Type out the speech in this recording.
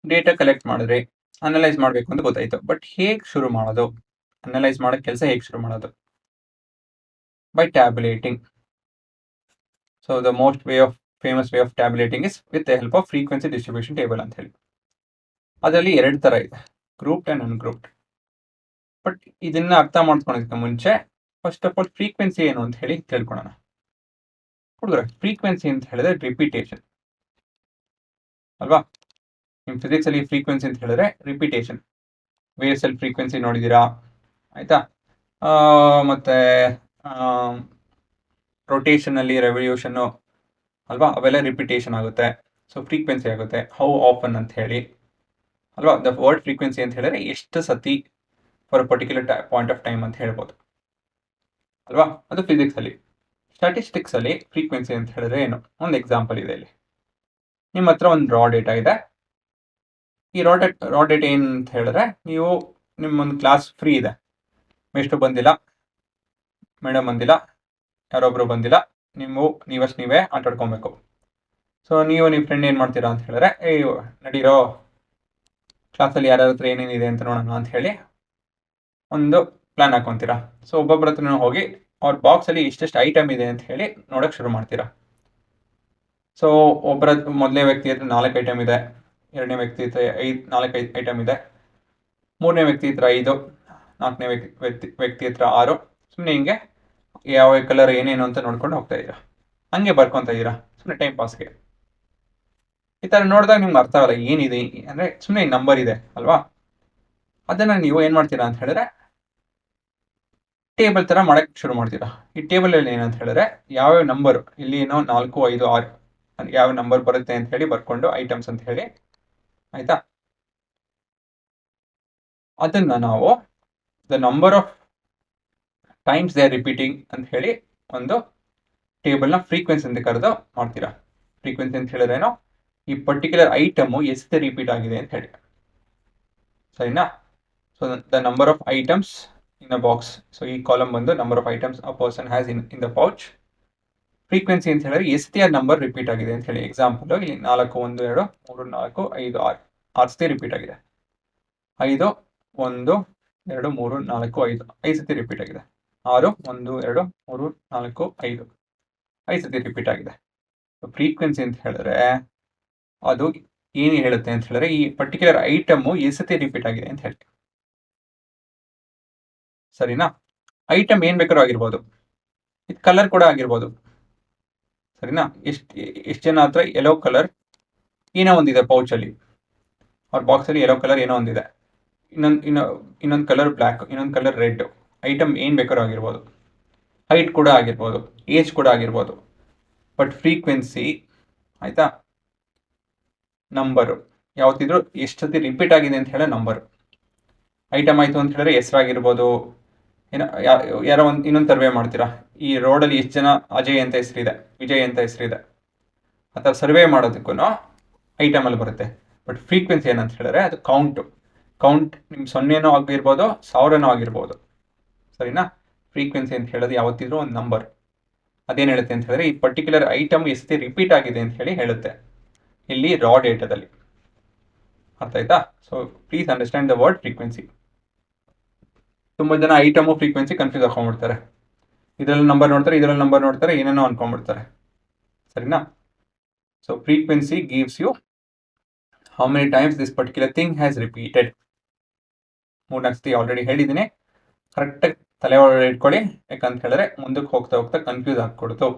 Data collect ಮಾಡಿದ್ರಿ, analyse ಮಾಡಬೇಕು ಅಂತ ಗೊತ್ತಾಯ್ತು. ಬಟ್ ಹೇಗೆ ಶುರು ಮಾಡೋದು? ಅನಲೈಸ್ ಮಾಡೋ ಕೆಲಸ ಹೇಗೆ ಶುರು ಮಾಡೋದು? By tabulating. So the most famous way of tabulating is with the help of frequency distribution table ಅಂತ ಹೇಳಿ. ಅದರಲ್ಲಿ 2 ಥರ ಇದೆ, ಗ್ರೂಪ್ಡ್ ಆ್ಯಂಡ್ ಅನ್ಗ್ರೂಪ್ಡ್. ಬಟ್ ಇದನ್ನ ಅರ್ಥ ಮಾಡ್ಕೊಳೋದಕ್ಕೆ ಮುಂಚೆ ಫಸ್ಟ್ ಆಫ್ ಆಲ್ ಫ್ರೀಕ್ವೆನ್ಸಿ ಏನು ಅಂತ ಹೇಳಿ ತಿಳ್ಕೊಳ್ಳೋಣ. ಹುಡುಗರ, ಫ್ರೀಕ್ವೆನ್ಸಿ ಅಂತ ಹೇಳಿದ್ರೆ ರಿಪಿಟೇಷನ್ ಅಲ್ವಾ? ನಿಮ್ಮ ಫಿಸಿಕ್ಸ್ ಅಲ್ಲಿ ಫ್ರೀಕ್ವೆನ್ಸಿ ಅಂತ ಹೇಳಿದ್ರೆ ರಿಪಿಟೇಷನ್. ವೇವ್ಸ್ ಅಲ್ಲಿ ಫ್ರೀಕ್ವೆನ್ಸಿ ನೋಡಿದ್ದೀರಾ, ಆಯ್ತಾ? ಮತ್ತೆ ರೊಟೇಷನ್ ಅಲ್ಲಿ ರೆವಲ್ಯೂಷನ್ ಅಲ್ವಾ, ಅವೆಲ್ಲ ರಿಪಿಟೇಷನ್ ಆಗುತ್ತೆ. ಸೊ ಫ್ರೀಕ್ವೆನ್ಸಿ ಆಗುತ್ತೆ. ಹೌ ಆಫನ್ ಅಂತ ಹೇಳಿ ಅಲ್ವಾ? ದ ವರ್ಡ್ ಫ್ರೀಕ್ವೆನ್ಸಿ ಅಂತ ಹೇಳಿದ್ರೆ ಎಷ್ಟು ಸತಿ for particular point of time ಅಂತ ಹೇಳ್ಬೋದು ಅಲ್ವಾ? ಅದು ಫಿಸಿಕ್ಸ್ ಅಲ್ಲಿ. ಸ್ಟ್ಯಾಟಿಸ್ಟಿಕ್ಸ್ ಅಲ್ಲಿ ಫ್ರೀಕ್ವೆನ್ಸಿ ಅಂತ ಹೇಳಿದ್ರೆ ಏನು? ಒಂದು ಎಕ್ಸಾಂಪಲ್ ಇದೆ ಇಲ್ಲಿ. ನಿಮ್ಮ ಹತ್ರ ಒಂದು ರಾ ಡೇಟಾ ಇದೆ. ಈ ರಾ ಡೇಟಾ ಏನು ಅಂತ ಹೇಳಿದ್ರೆ, ನೀವು ನಿಮ್ಮೊಂದು ಕ್ಲಾಸ್ ಫ್ರೀ ಇದೆ, ಎಷ್ಟು ಬಂದಿಲ್ಲ, ಮೇಡಮ್ ಬಂದಿಲ್ಲ, ಯಾರೊಬ್ರು ಬಂದಿಲ್ಲ, ನೀವೇ ಆಟಾಡ್ಕೊಬೇಕು. ಸೊ ನೀವು ನಿಮ್ಮ ಫ್ರೆಂಡ್ ಏನು ಮಾಡ್ತೀರಾ ಅಂತ ಹೇಳಿದ್ರೆ, ನಡೀರೋ ಕ್ಲಾಸಲ್ಲಿ ಯಾರ ಹತ್ರ ಏನೇನಿದೆ ಅಂತ ನೋಡೋಣ ಅಂತ ಹೇಳಿ ಒಂದು ಪ್ಲಾನ್ ಹಾಕೊತೀರಾ. ಸೊ ಒಬ್ಬೊಬ್ಬರ ಹತ್ರ ಹೋಗಿ ಅವ್ರ ಬಾಕ್ಸಲ್ಲಿ ಇಷ್ಟೆಷ್ಟು ಐಟಮ್ ಇದೆ ಅಂತ ಹೇಳಿ ನೋಡೋಕೆ ಶುರು ಮಾಡ್ತೀರಾ. ಸೊ ಮೊದಲನೇ ವ್ಯಕ್ತಿ ಹತ್ರ 4 ಐಟಮ್ ಇದೆ, ಎರಡನೇ ವ್ಯಕ್ತಿ ಹತ್ರ 4 ಐಟಮ್ ಇದೆ, ಮೂರನೇ ವ್ಯಕ್ತಿ ಹತ್ರ 5, ನಾಲ್ಕನೇ ವ್ಯಕ್ತಿ ಹತ್ರ 6. ಸುಮ್ಮನೆ ಹಿಂಗೆ ಯಾವ ಕಲರ್ ಏನೇನು ಅಂತ ನೋಡ್ಕೊಂಡು ಹೋಗ್ತಾ ಇದ್ದೀರಾ, ಹಂಗೆ ಬರ್ಕೊತಾ ಇದ್ದೀರಾ ಸುಮ್ಮನೆ ಟೈಮ್ ಪಾಸ್ಗೆ. ಈ ಥರ ನೋಡಿದಾಗ ನಿಮ್ಗೆ ಅರ್ಥ ಆಗಲ್ಲ ಏನಿದೆ ಅಂದರೆ, ಸುಮ್ಮನೆ ನಂಬರ್ ಇದೆ ಅಲ್ವಾ? ಅದನ್ನು ನೀವು ಏನು ಮಾಡ್ತೀರಾ ಅಂತ ಹೇಳಿದ್ರೆ ಟೇಬಲ್ ಥರ ಮಾಡೋಕ್ಕೆ ಶುರು ಮಾಡ್ತೀರಾ. ಈ ಟೇಬಲಲ್ಲಿ ಏನಂತ ಹೇಳಿದ್ರೆ, ಯಾವ್ಯಾವ ನಂಬರು ಇಲ್ಲಿ ಏನೋ 4, 5, 6 ಯಾವ ನಂಬರ್ ಬರುತ್ತೆ ಅಂತ ಹೇಳಿ ಬರ್ಕೊಂಡು ಐಟಮ್ಸ್ ಅಂತ ಹೇಳಿ, ಆಯ್ತಾ? ಅದನ್ನ ನಾವು the number of times they are repeating ಅಂತ ಹೇಳಿ ಒಂದು ಟೇಬಲ್ನ ಫ್ರೀಕ್ವೆನ್ಸಿ ಅಂತ ಕರೆದು ಮಾಡ್ತೀರಾ. ಫ್ರೀಕ್ವೆನ್ಸಿ ಅಂತ ಹೇಳಿದ್ರೇನೋ ಈ ಪರ್ಟಿಕ್ಯುಲರ್ ಐಟಮು ಎಷ್ಟು ರಿಪೀಟ್ ಆಗಿದೆ ಅಂತ ಹೇಳಿ, ಸರಿನಾ? So the number of items in a box. So ಈ ಕಾಲಮ್ ಬಂದು number of items a person has in the pouch. Frequency ಅಂತ ಹೇಳಿದ್ರೆ ಎಷ್ಟೇ ನಂಬರ್ ರಿಪೀಟ್ ಆಗಿದೆ ಅಂತ ಹೇಳಿ. ಎಕ್ಸಾಂಪಲ್ ಇಲ್ಲಿ 4, 1, 2, 3, 4, 5, 6 ಸತಿ ರಿಪೀಟ್ ಆಗಿದೆ. 5, 1, 2, 3, 4, 5 ಸತಿ ರಿಪೀಟ್ ಆಗಿದೆ. 6, 1, 2, 3, 4, 5 ಸತಿ ರಿಪೀಟ್ ಆಗಿದೆ. ಫ್ರೀಕ್ವೆನ್ಸಿ ಅಂತ ಹೇಳಿದ್ರೆ ಅದು ಏನು ಹೇಳುತ್ತೆ ಅಂತ ಹೇಳಿದ್ರೆ, ಈ ಪರ್ಟಿಕ್ಯುಲರ್ ಐಟಮು ಸತಿ ರಿಪೀಟ್ ಆಗಿದೆ ಅಂತ ಹೇಳಿ, ಸರಿನಾ? ಐಟಮ್ ಏನ್ ಬೇಕಾದ್ರೂ ಆಗಿರ್ಬೋದು, ಇದು ಕಲರ್ ಕೂಡ ಆಗಿರ್ಬೋದು, ಸರಿನಾ? ಎಷ್ಟು ಜನ ಹತ್ರ ಯೆಲ್ಲೋ ಕಲರ್ ಏನೋ ಒಂದಿದೆ ಪೌಚಲ್ಲಿ, ಅವ್ರ ಬಾಕ್ಸಲ್ಲಿ ಯೆಲ್ಲೋ ಕಲರ್ ಏನೋ ಒಂದಿದೆ, ಇನ್ನೊಂದು ಕಲರ್ ಬ್ಲ್ಯಾಕ್, ಇನ್ನೊಂದು ಕಲರ್ ರೆಡ್. ಐಟಮ್ ಏನು ಬೇಕಾದ್ರೂ ಆಗಿರ್ಬೋದು, ಹೈಟ್ ಕೂಡ ಆಗಿರ್ಬೋದು, ಏಜ್ ಕೂಡ ಆಗಿರ್ಬೋದು. ಬಟ್ ಫ್ರೀಕ್ವೆನ್ಸಿ, ಆಯ್ತಾ, ನಂಬರು ಯಾವತ್ತಿದ್ರು ಎಷ್ಟು ಸತಿ ರಿಪೀಟ್ ಆಗಿದೆ ಅಂತ ಹೇಳೋ ನಂಬರು. ಐಟಮ್ ಆಯಿತು ಅಂತ ಹೇಳಿದ್ರೆ ಹೆಸರಾಗಿರ್ಬೋದು, ಏನೋ ಯಾರೋ ಇನ್ನೊಂದು ಸರ್ವೆ ಮಾಡ್ತೀರಾ, ಈ ರೋಡಲ್ಲಿ ಎಷ್ಟು ಜನ ಅಜಯ್ ಅಂತ ಹೆಸರಿದೆ, ವಿಜಯ್ ಅಂತ ಹೆಸರಿದೆ, ಆ ಥರ ಸರ್ವೆ ಮಾಡೋದಕ್ಕೂ ಐಟಮಲ್ಲಿ ಬರುತ್ತೆ. ಬಟ್ ಫ್ರೀಕ್ವೆನ್ಸಿ ಏನಂತ ಹೇಳಿದ್ರೆ ಅದು ಕೌಂಟ್ ನಿಮ್ಮ 0 ಆಗಿರ್ಬೋದು, 1000 ಆಗಿರ್ಬೋದು, ಸರಿನಾ? ಫ್ರೀಕ್ವೆನ್ಸಿ ಅಂತ ಹೇಳೋದು ಯಾವತ್ತಿದ್ರೂ ಒಂದು ನಂಬರ್. ಅದೇನು ಹೇಳುತ್ತೆ ಅಂತ ಹೇಳಿದ್ರೆ ಈ ಪರ್ಟಿಕ್ಯುಲರ್ ಐಟಮ್ ಎಷ್ಟು ರಿಪೀಟ್ ಆಗಿದೆ ಅಂತ ಹೇಳಿ ಹೇಳುತ್ತೆ ಇಲ್ಲಿ ರಾ ಡೇಟಾದಲ್ಲಿ. ಅರ್ಥ ಆಯ್ತಾ? So please understand the word frequency. ತುಂಬ ಜನ ಐಟಮು ಫ್ರೀಕ್ವೆನ್ಸಿ ಕನ್ಫ್ಯೂಸ್ ಹಾಕೊಂಡ್ಬಿಡ್ತಾರೆ. ಇದರಲ್ಲಿ ನಂಬರ್ ನೋಡ್ತಾರೆ, ಇದರಲ್ಲಿ ನಂಬರ್ ನೋಡ್ತಾರೆ, ಏನೇನೋ ಅನ್ಕೊಂಡ್ಬಿಡ್ತಾರೆ, ಸರಿನಾ? So frequency gives you how many times this particular thing has repeated. 3-4 ಸತಿ ಆಲ್ರೆಡಿ ಹೇಳಿದ್ದೀನಿ, ಕರೆಕ್ಟಾಗಿ ತಲೆ ಒಳಗಡೆ ಇಟ್ಕೊಳ್ಳಿ. ಯಾಕಂತ ಹೇಳಿದ್ರೆ ಮುಂದಕ್ಕೆ ಹೋಗ್ತಾ ಕನ್ಫ್ಯೂಸ್ ಆಗ್ಕೊಡ್ತು.